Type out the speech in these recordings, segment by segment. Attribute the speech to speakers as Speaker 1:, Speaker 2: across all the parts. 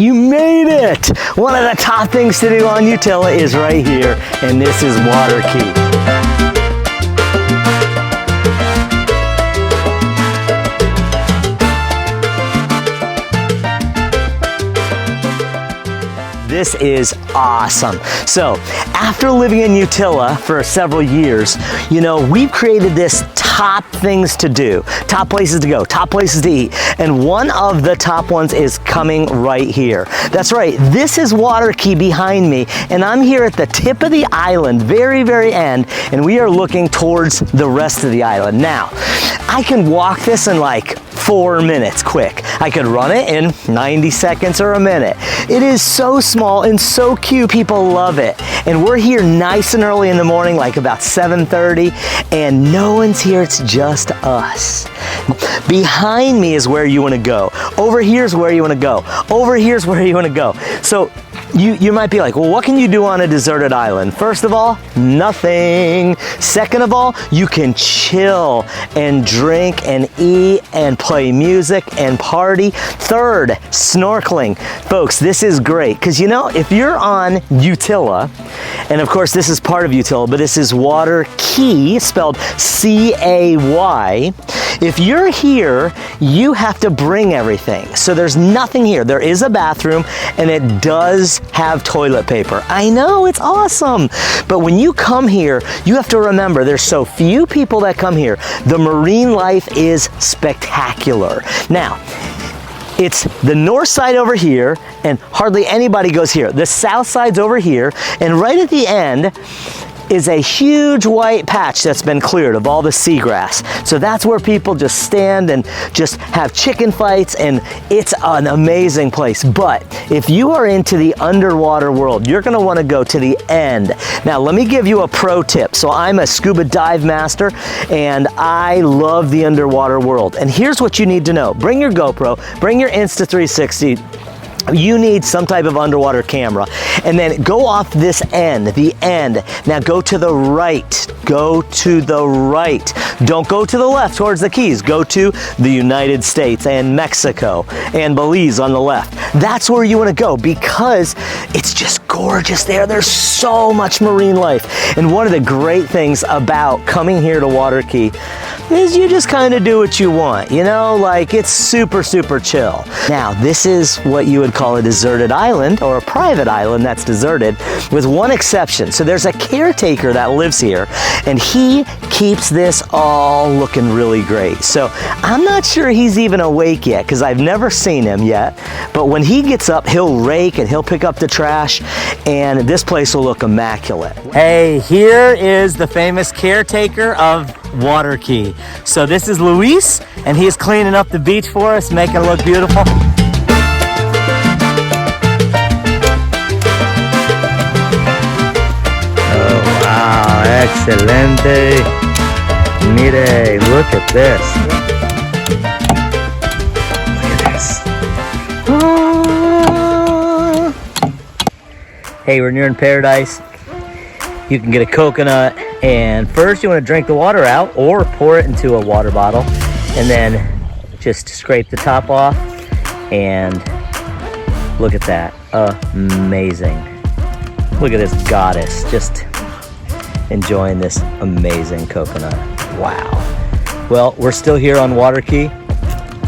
Speaker 1: You made it! One of the top things to do on Utila is right here, and this is Water Cay. This is awesome. So, after living in Utila for several years, you know, we've created this top things to do, top places to go, top places to eat. And one of the top ones is coming right here. That's right, this is Water Cay behind me, and I'm here at the tip of the island, very, very end, and we are looking towards the rest of the island. Now, I can walk this in like 4 minutes quick. I could run it in 90 seconds or a minute. It is so small and so cute. People love it. And we're here nice and early in the morning, like about 7:30, and no one's here. It's just us. Behind me is where you want to go. Over here's where you want to go. Over here's where you want to go. So you might be like, well, what can you do on a deserted island? First of all, nothing. Second of all, you can chill and drink and eat and play music and party. Third, snorkeling. Folks, this is great because, you know, if you're on Utila, and of course this is part of Utila, but this is Water Cay, spelled C-A-Y. If you're here, you have to bring everything. So there's nothing here. There is a bathroom, and it does have toilet paper. I know, it's awesome. But when you come here, you have to remember there's so few people that come here. The marine life is spectacular. Now, it's the north side over here, and hardly anybody goes here. The south side's over here, and right at the end is a huge white patch that's been cleared of all the seagrass. So that's where people just stand and just have chicken fights, and it's an amazing place. But if you are into the underwater world, you're gonna wanna go to the end. Now, let me give you a pro tip. So I'm a scuba dive master, and I love the underwater world. And here's what you need to know. Bring your GoPro, bring your Insta360, you need some type of underwater camera, and then go off this end, the end. Now go to the right, go to the right. Don't go to the left towards the Keys. Go to the United States and Mexico and Belize on the left. That's where you want to go because it's just gorgeous there. There's so much marine life. And one of the great things about coming here to Water Cay is you just kind of do what you want, you know, like it's super, super chill. Now, this is what you would call a deserted island, or a private island that's deserted, with one exception. So there's a caretaker that lives here, and he keeps this all looking really great. So I'm not sure he's even awake yet because I've never seen him yet, but when he gets up, he'll rake and he'll pick up the trash, and this place will look immaculate. Hey, here is the famous caretaker of Water Cay. So this is Luis, and he's cleaning up the beach for us, making it look beautiful. Oh, wow, excelente. Mire, look at this. Look at this. Oh. Hey, when you're in paradise, you can get a coconut, and first you want to drink the water out or pour it into a water bottle, and then just scrape the top off, and look at that. Amazing. Look at this goddess just enjoying this amazing coconut. Wow. Well, we're still here on Water Cay,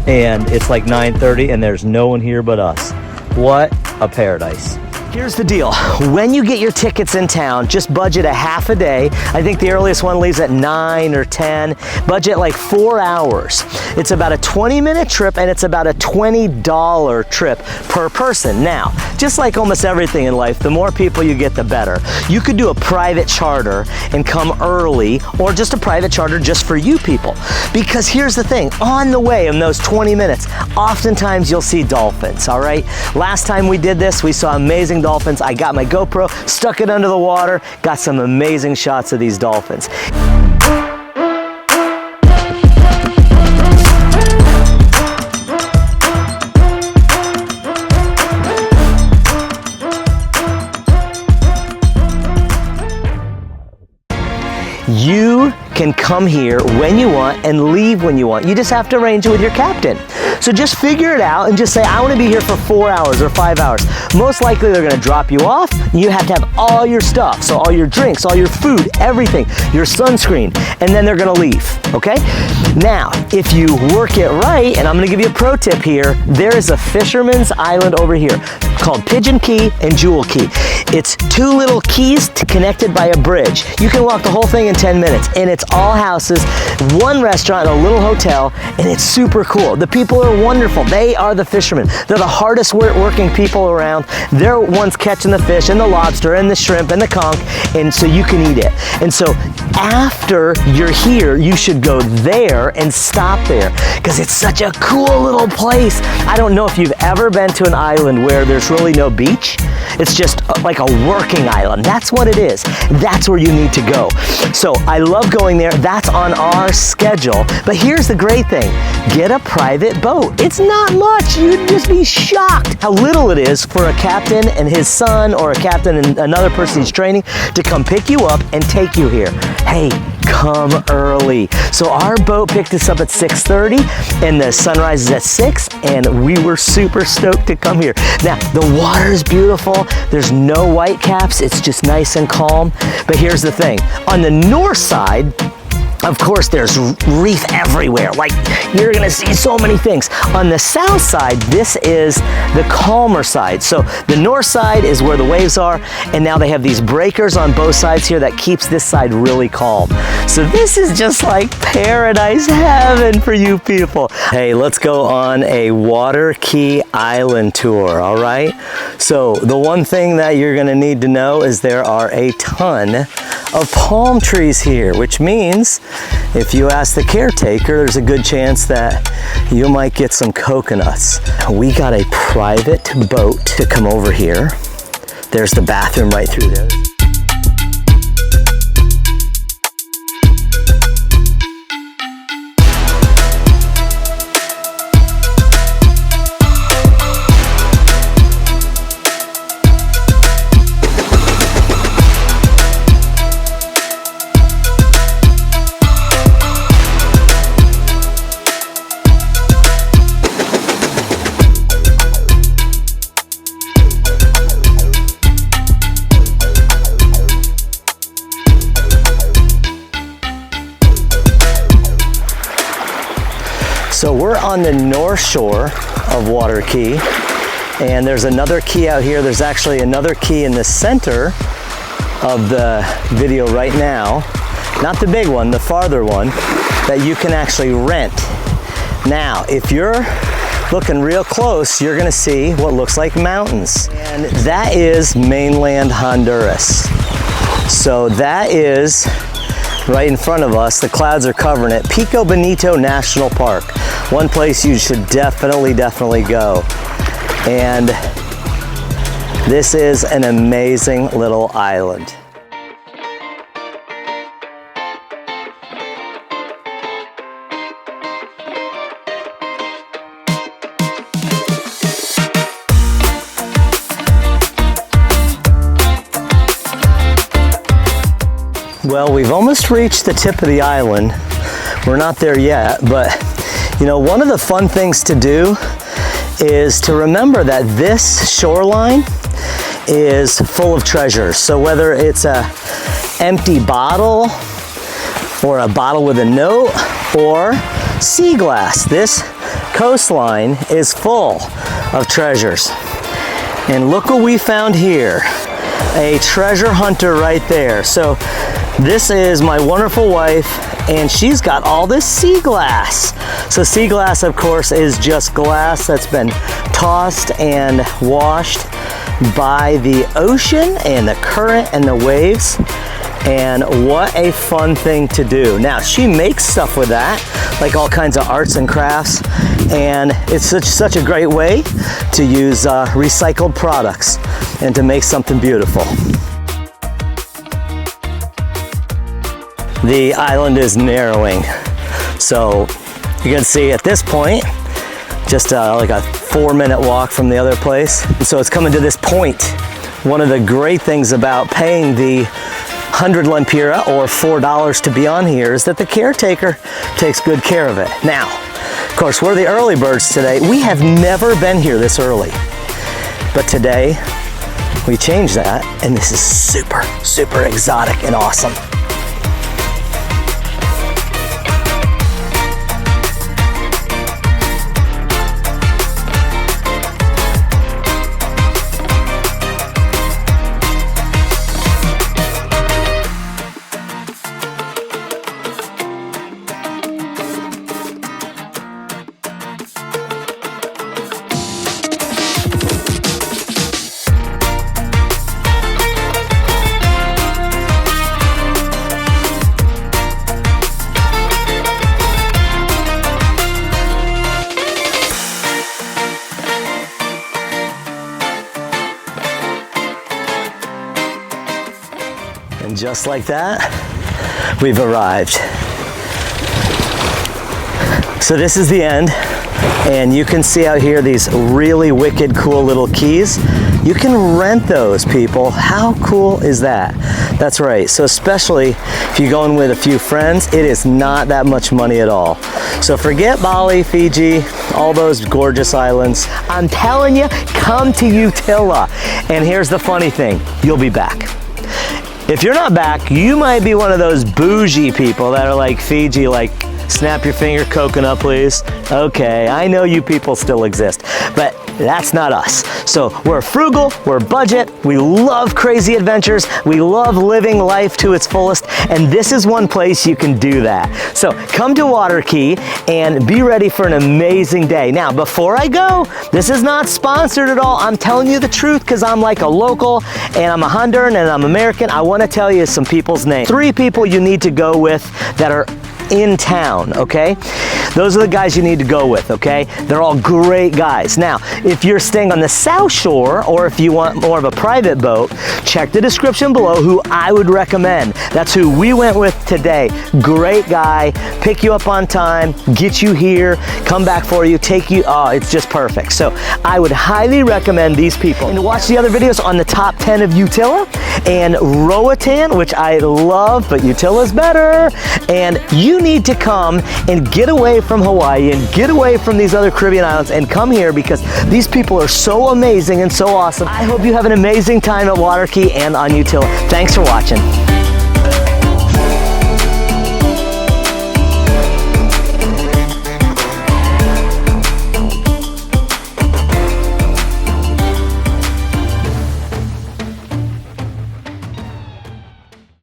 Speaker 1: and it's like 9:30, and there's no one here but us. What a paradise. Here's the deal. When you get your tickets in town, just budget a half a day. I think the earliest one leaves at 9 or 10. Budget like 4 hours. It's about a 20-minute trip, and it's about a $20 trip per person. Now, just like almost everything in life, the more people you get, the better. You could do a private charter and come early, or just a private charter just for you people. Because here's the thing, on the way in those 20 minutes, oftentimes you'll see dolphins, all right? Last time we did this, we saw amazing dolphins. I got my GoPro, stuck it under the water, got some amazing shots of these dolphins. You can come here when you want and leave when you want. You just have to arrange it with your captain. So just figure it out and just say, I want to be here for 4 hours or 5 hours. Most likely they're going to drop you off. You have to have all your stuff. So all your drinks, all your food, everything, your sunscreen, and then they're going to leave, okay? Now, if you work it right, and I'm going to give you a pro tip here, there is a fisherman's island over here called Pigeon Key and Jewel Key. It's 2 little keys connected by a bridge. You can walk the whole thing in 10 minutes, and it's all houses, 1 restaurant, and a little hotel, and it's super cool. The people are wonderful. They are the fishermen. They're the hardest working people around. They're ones catching the fish and the lobster and the shrimp and the conch, and so you can eat it. And so after you're here, you should go there and stop there because it's such a cool little place. I don't know if you've ever been to an island where there's really no beach. It's just like a working island. That's what it is. That's where you need to go. So I love going there. That's on our schedule. But here's the great thing. Get a private boat. It's not much. You'd just be shocked how little it is for a captain and his son or a captain and another person he's training to come pick you up and take you here. Hey, come early. So our boat picked us up at 6:30 and the sunrise is at 6 and we were super stoked to come here. Now, the water is beautiful. There's no white caps. It's just nice and calm. But here's the thing. On the north side, of course, there's reef everywhere. Like, you're gonna see so many things. On the south side, this is the calmer side. So the north side is where the waves are, and now they have these breakers on both sides here that keeps this side really calm. So this is just like paradise heaven for you people. Hey, let's go on a Water Cay island tour, all right? So the one thing that you're gonna need to know is there are a ton of palm trees here, which means if you ask the caretaker, there's a good chance that you might get some coconuts. We got a private boat to come over here. There's the bathroom right through there. So we're on the north shore of Water Cay, and there's another key out here. There's actually another key in the center of the video right now. Not the big one, the farther one, that you can actually rent. Now, if you're looking real close, you're gonna see what looks like mountains. And that is mainland Honduras. So that is right in front of us. The clouds are covering it. Pico Bonito National Park. One place you should definitely go. And this is an amazing little island. Well, we've almost reached the tip of the island. We're not there yet, but you know, one of the fun things to do is to remember that this shoreline is full of treasures. So whether it's a empty bottle or a bottle with a note or sea glass, this coastline is full of treasures. And look what we found here. A treasure hunter right there. So this is my wonderful wife, and she's got all this sea glass. So sea glass, of course, is just glass that's been tossed and washed by the ocean and the current and the waves. And what a fun thing to do. Now, she makes stuff with that, like all kinds of arts and crafts, and it's such a great way to use recycled products and to make something beautiful. The island is narrowing, so you can see at this point just like a 4-minute walk from the other place. So it's coming to this point. One of the great things about paying the 100 Lempira or $4 to be on here is that the caretaker takes good care of it. Now, of course, we're the early birds today. We have never been here this early, but today we changed that, and this is super, super exotic and awesome. And just like that, we've arrived. So this is the end, and you can see out here these really wicked cool little keys. You can rent those, people. How cool is that? That's right. So especially if you're going with a few friends, it is not that much money at all. So forget Bali, Fiji, all those gorgeous islands. I'm telling you, come to Utila. And here's the funny thing, you'll be back. If you're not back, you might be one of those bougie people that are like Fiji, like, snap your finger, coconut, please. Okay, I know you people still exist, but that's not us. So we're frugal, we're budget, we love crazy adventures, we love living life to its fullest, and this is one place you can do that. So come to Water Cay and be ready for an amazing day. Now, before I go, this is not sponsored at all. I'm telling you the truth because I'm like a local, and I'm a Honduran, and I'm American. I want to tell you some people's names. 3 people you need to go with that are in town, okay? Those are the guys you need to go with, okay? They're all great guys. Now, if you're staying on the South Shore, or if you want more of a private boat, check the description below who I would recommend. That's who we went with today. Great guy, pick you up on time, get you here, come back for you, take you, oh, it's just perfect. So I would highly recommend these people. And to watch the other videos on the top 10 of Utila and Roatan, which I love, but Utila's better. And you need to come and get away from Hawaii and get away from these other Caribbean islands and come here because these people are so amazing and so awesome. I hope you have an amazing time at Water Cay and on Utila. Thanks for watching.